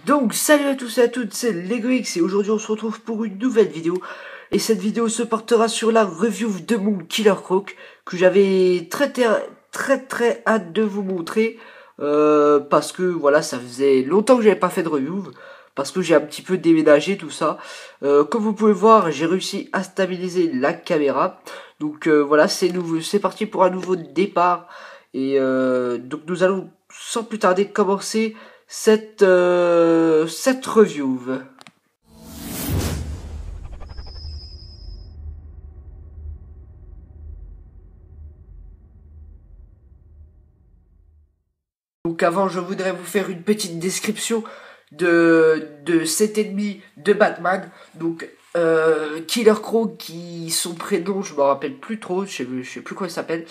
Donc salut à tous et à toutes, c'est LegoX et aujourd'hui on se retrouve pour une nouvelle vidéo. Et cette vidéo se portera sur la review de mon Killer Croc que j'avais très hâte de vous montrer. Parce que voilà, ça faisait longtemps que j'avais pas fait de review. Parce que j'ai un petit peu déménagé tout ça. Comme vous pouvez le voir, j'ai réussi à stabiliser la caméra. Donc voilà, c'est parti pour un nouveau départ. Et donc nous allons sans plus tarder commencer cette review. Donc avant, je voudrais vous faire une petite description de cet ennemi de Batman. Donc Killer Croc, qui son prénom, je me rappelle plus trop, je sais plus comment il s'appelle.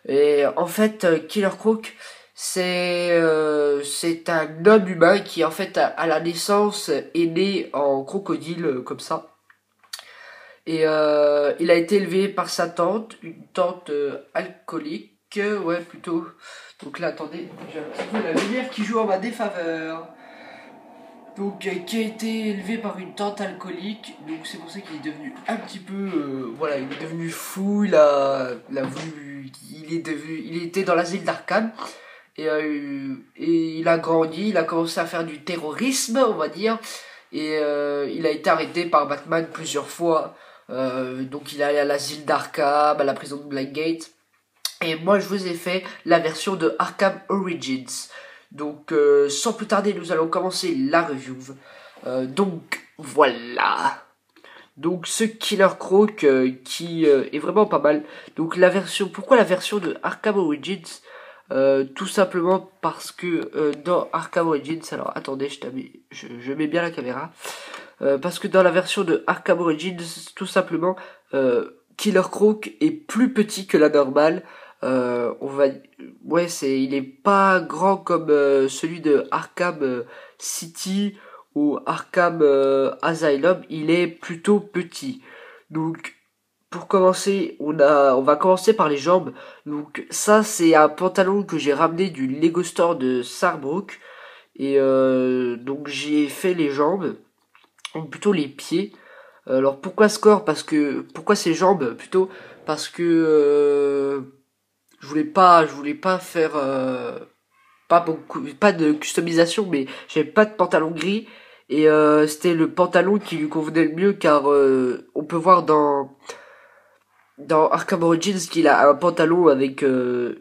Et en fait, Killer Croc, c'est un homme humain qui en fait à la naissance est né en crocodile comme ça. Et il a été élevé par sa tante, une tante alcoolique, ouais plutôt. Donc là, attendez, j'ai un petit peu la lumière qui joue en ma défaveur. Donc qui a été élevé par une tante alcoolique, donc c'est pour ça qu'il est devenu un petit peu, voilà, il est devenu fou, il a voulu, il était dans l'asile d'Arkham. Et il a grandi, il a commencé à faire du terrorisme, on va dire. Et il a été arrêté par Batman plusieurs fois. Donc il est allé à l'asile d'Arkham, à la prison de Blackgate. Et moi je vous ai fait la version de Arkham Origins. Donc sans plus tarder, nous allons commencer la review. Donc voilà. Donc ce Killer Croc qui est vraiment pas mal. Donc pourquoi la version de Arkham Origins? Tout simplement parce que dans Arkham Origins, alors attendez, je mets bien la caméra. Parce que dans la version de Arkham Origins, tout simplement, Killer Croc est plus petit que la normale. Ouais, il est pas grand comme celui de Arkham City ou Arkham Asylum. Il est plutôt petit. Donc pour commencer, on va commencer par les jambes. Donc ça, c'est un pantalon que j'ai ramené du Lego Store de Sarbrook. Et donc j'ai fait les jambes, ou plutôt les pieds. Alors pourquoi ce corps? Pourquoi ces jambes plutôt? Parce que je voulais pas faire pas de customisation, mais j'avais pas de pantalon gris. Et c'était le pantalon qui lui convenait le mieux, car on peut voir dans Arkham Origins qu'il a un pantalon avec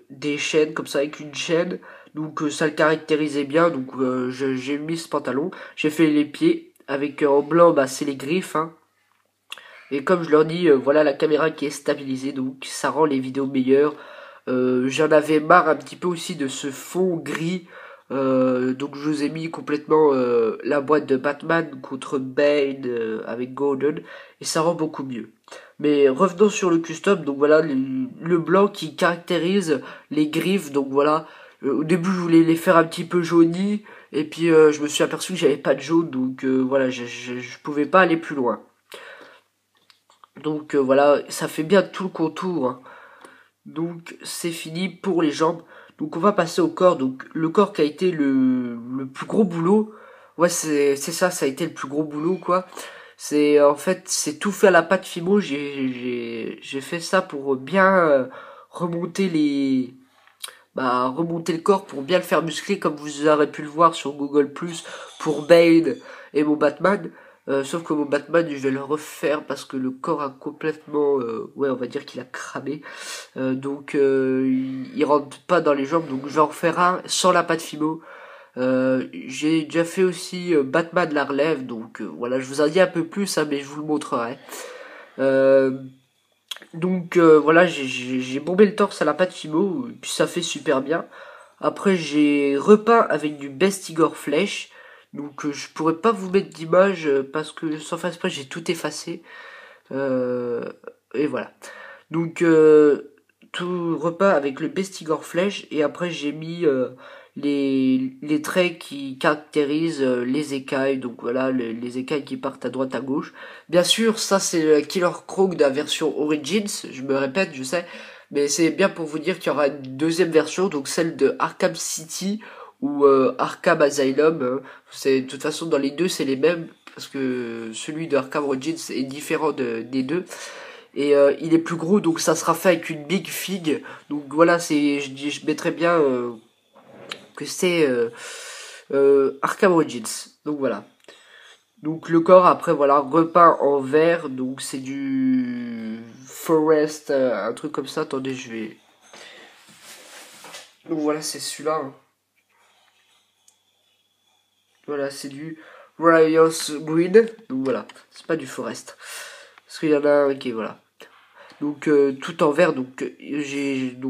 des chaînes comme ça, avec une chaîne. Donc ça le caractérisait bien, donc j'ai mis ce pantalon. J'ai fait les pieds avec en blanc, bah c'est les griffes, hein. Et comme je leur dis, voilà la caméra qui est stabilisée, donc ça rend les vidéos meilleures. J'en avais marre un petit peu aussi de ce fond gris. Donc je vous ai mis complètement la boîte de Batman contre Bane avec Gordon, et ça rend beaucoup mieux. Mais revenons sur le custom. Donc voilà le blanc qui caractérise les griffes. Donc voilà, au début je voulais les faire un petit peu jaunis, et puis je me suis aperçu que j'avais pas de jaune, donc voilà, je pouvais pas aller plus loin. Donc voilà, ça fait bien tout le contour, hein. Donc c'est fini pour les jambes. Donc on va passer au corps. Donc le corps qui a été le plus gros boulot. Ouais, c'est ça, ça a été le plus gros boulot, quoi. C'est en fait, c'est tout fait à la pâte Fimo. J'ai fait ça pour bien remonter remonter le corps, pour bien le faire muscler, comme vous aurez pu le voir sur Google Plus pour Bane et mon Batman. Sauf que mon Batman, je vais le refaire parce que le corps a complètement, ouais, on va dire qu'il a cramé. Donc il rentre pas dans les jambes. Donc je vais en refaire un sans la pâte Fimo. J'ai déjà fait aussi Batman la relève. Donc voilà, je vous en dis un peu plus, hein, mais je vous le montrerai. Donc voilà, j'ai bombé le torse à la pâte Fimo, et puis ça fait super bien. Après j'ai repeint avec du Best Igor Flèche. Donc je pourrais pas vous mettre d'image parce que sans faire exprès j'ai tout effacé. Et voilà. Donc tout repeint avec le Best Igor Flèche, et après j'ai mis les traits qui caractérisent les écailles. Donc voilà, les écailles qui partent à droite à gauche. Bien sûr, ça c'est le Killer Croc de la version Origins, je me répète, je sais, mais c'est bien pour vous dire qu'il y aura une deuxième version, donc celle de Arkham City, ou Arkham Asylum, hein. De toute façon dans les deux c'est les mêmes, parce que celui de Arkham Origins est différent des deux. Et il est plus gros, donc ça sera fait avec une Big Fig. Donc voilà, je mettrais bien que c'est Arkham Origins. Donc voilà. Donc le corps après voilà repeint en vert, donc c'est du Forest, un truc comme ça. Attendez, je vais. Donc voilà, c'est celui-là, hein. Voilà, c'est du Rios Green. Donc voilà, c'est pas du Forest. Parce qu'il y en a un qui est voilà. Donc tout en vert, donc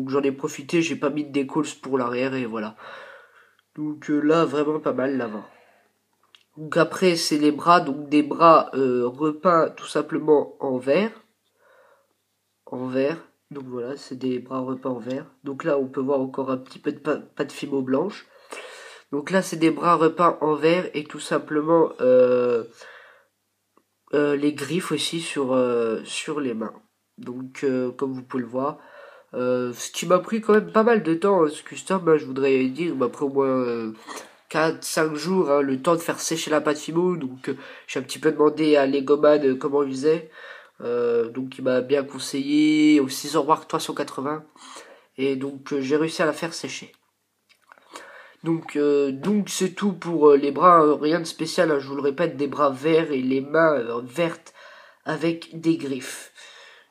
j'en ai profité, j'ai pas mis de décals pour l'arrière et voilà. Donc là vraiment pas mal l'avant. Donc après c'est les bras, donc des bras repeints tout simplement en vert. En vert. Donc voilà, c'est des bras repeints en vert. Donc là on peut voir encore un petit peu de pâte fimo blanche. Donc là c'est des bras repeints en vert et tout simplement les griffes aussi sur les mains. Donc comme vous pouvez le voir. Ce qui m'a pris quand même pas mal de temps, ce custom, hein, je voudrais dire, il m'a pris au moins 4-5 jours, hein, le temps de faire sécher la pâte fimo. Donc j'ai un petit peu demandé à Legoman comment il faisait. Donc il m'a bien conseillé au Scissorworks 380. Et donc j'ai réussi à la faire sécher. Donc c'est tout pour les bras, rien de spécial, hein, je vous le répète, des bras verts et les mains vertes avec des griffes.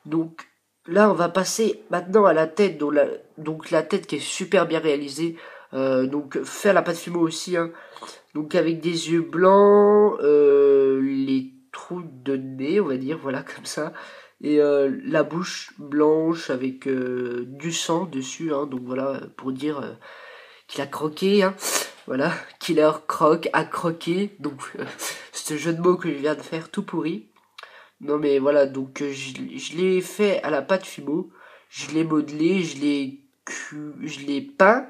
Donc là on va passer maintenant à la tête, donc la tête qui est super bien réalisée. Donc faire la pâte fimo aussi, hein. Donc avec des yeux blancs, les trous de nez on va dire, voilà comme ça. Et la bouche blanche avec du sang dessus, hein, donc voilà pour dire qu'il a croqué, hein. Voilà, Killer croque, a croqué. Donc ce jeu de mots que je viens de faire tout pourri. Non mais voilà, donc je l'ai fait à la pâte fimo, je l'ai modelé, je l'ai peint,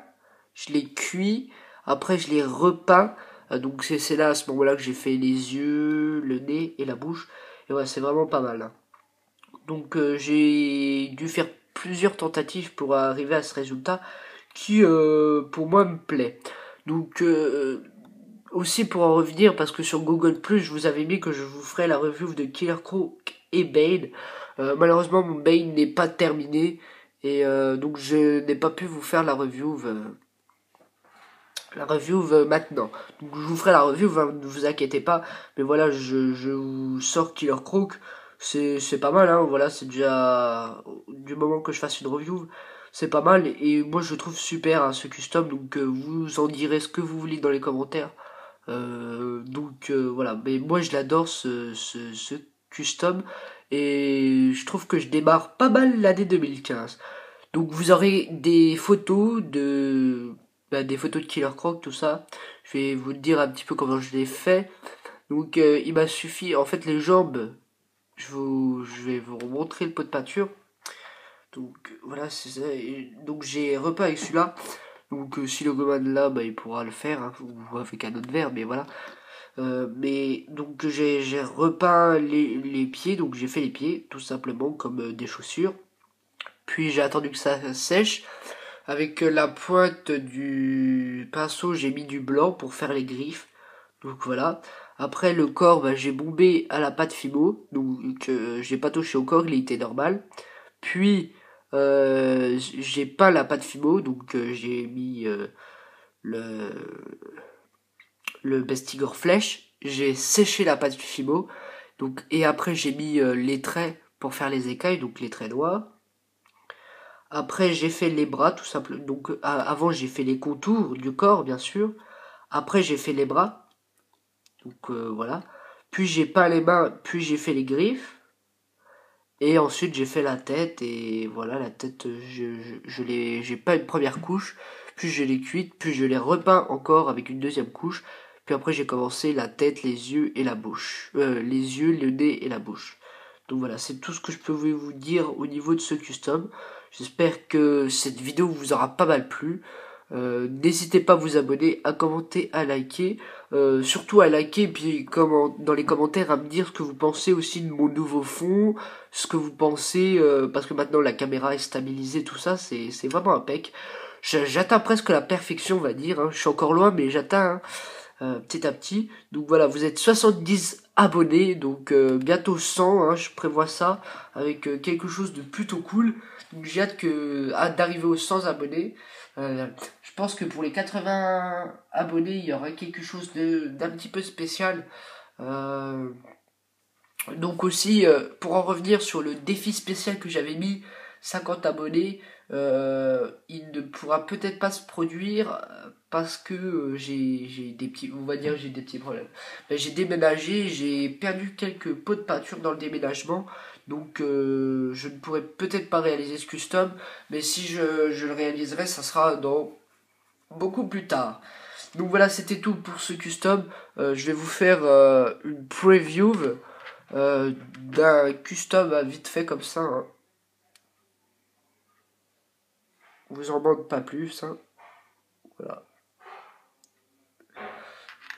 je l'ai cuit, après je l'ai repeint. Donc c'est là à ce moment-là que j'ai fait les yeux, le nez et la bouche. Et voilà, c'est vraiment pas mal, hein. Donc j'ai dû faire plusieurs tentatives pour arriver à ce résultat qui pour moi me plaît. Donc aussi pour en revenir, parce que sur Google+, je vous avais mis que je vous ferai la review de Killer Croc et Bane. Malheureusement, mon Bane n'est pas terminé, et donc je n'ai pas pu vous faire la review maintenant. Donc je vous ferai la review, ne vous inquiétez pas. Mais voilà, je vous sors Killer Croc, c'est pas mal, hein. Voilà, c'est déjà du moment que je fasse une review. C'est pas mal et moi je le trouve super, hein, ce custom, donc vous en direz ce que vous voulez dans les commentaires. Voilà, mais moi je l'adore ce custom et je trouve que je démarre pas mal l'année 2015. Donc vous aurez des photos des photos de Killer Croc, tout ça. Je vais vous dire un petit peu comment je l'ai fait. Donc il m'a suffi, en fait les jambes, je vais vous remontrer le pot de peinture. Donc voilà, c'est ça. Et donc j'ai repeint avec celui-là. Donc si le goman là, bah, il pourra le faire, hein, ou avec un autre verre, mais voilà. Mais donc j'ai repeint les pieds, donc j'ai fait les pieds tout simplement comme des chaussures. Puis j'ai attendu que ça sèche. Avec la pointe du pinceau, j'ai mis du blanc pour faire les griffes. Donc voilà. Après le corps, bah, j'ai bombé à la pâte fimo, donc j'ai pas touché au corps, il était normal. Puis j'ai peint la pâte fimo, donc j'ai mis le Bestigor flèche, j'ai séché la pâte fimo, donc et après j'ai mis les traits pour faire les écailles, donc les traits noirs. Après j'ai fait les bras tout simplement, donc avant j'ai fait les contours du corps bien sûr. Après j'ai fait les bras, donc voilà. Puis j'ai peint les mains, puis j'ai fait les griffes. Et ensuite j'ai fait la tête et voilà la tête j'ai peint une première couche, puis je l'ai cuite, puis je l'ai repeint encore avec une deuxième couche, puis après j'ai commencé la tête, les yeux et la bouche, les yeux, le nez et la bouche. Donc voilà, c'est tout ce que je peux vous dire au niveau de ce custom. J'espère que cette vidéo vous aura pas mal plu. N'hésitez pas à vous abonner, à commenter, à liker. Surtout à liker, puis dans les commentaires à me dire ce que vous pensez aussi de mon nouveau fond, ce que vous pensez, parce que maintenant la caméra est stabilisée, tout ça, c'est vraiment impec. j'atteins presque la perfection, on va dire, hein. Je suis encore loin, mais j'atteins, hein, petit à petit. Donc voilà, vous êtes 70 abonnés, donc bientôt 100, hein, je prévois ça, avec quelque chose de plutôt cool. Donc j'ai hâte d'arriver aux 100 abonnés. Je pense que pour les 80 abonnés, il y aura quelque chose d'un petit peu spécial. Donc aussi, pour en revenir sur le défi spécial que j'avais mis, 50 abonnés, il ne pourra peut-être pas se produire parce que j'ai des petits, on va dire j'ai des petits problèmes. Ben, j'ai déménagé, j'ai perdu quelques pots de peinture dans le déménagement, donc je ne pourrai peut-être pas réaliser ce custom, mais si je le réaliserai, ça sera dans beaucoup plus tard. Donc voilà, c'était tout pour ce custom. Je vais vous faire une preview d'un custom vite fait comme ça, hein. On vous en demande pas plus, hein. Voilà.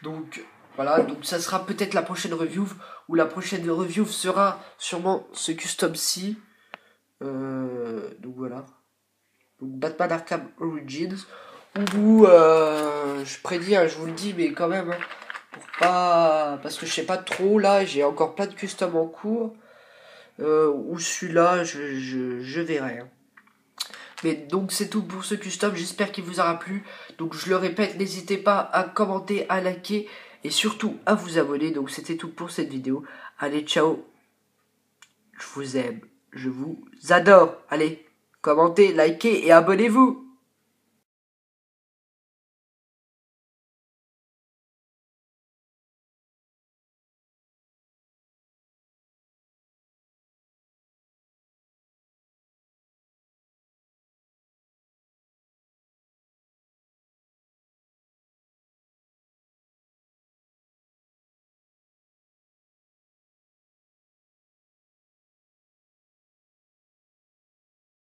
Donc voilà, donc ça sera peut-être la prochaine review, ou la prochaine review sera sûrement ce custom-ci. Donc voilà. Donc Batman Arkham Origins. Où je prédis, hein, je vous le dis, mais quand même, hein, pour pas, parce que je sais pas trop là, j'ai encore plein de custom en cours. Ou celui-là, je verrai, hein. Mais donc c'est tout pour ce custom, j'espère qu'il vous aura plu. Donc je le répète, n'hésitez pas à commenter, à liker et surtout à vous abonner. Donc c'était tout pour cette vidéo. Allez, ciao. Je vous aime, je vous adore. Allez, commentez, likez et abonnez-vous.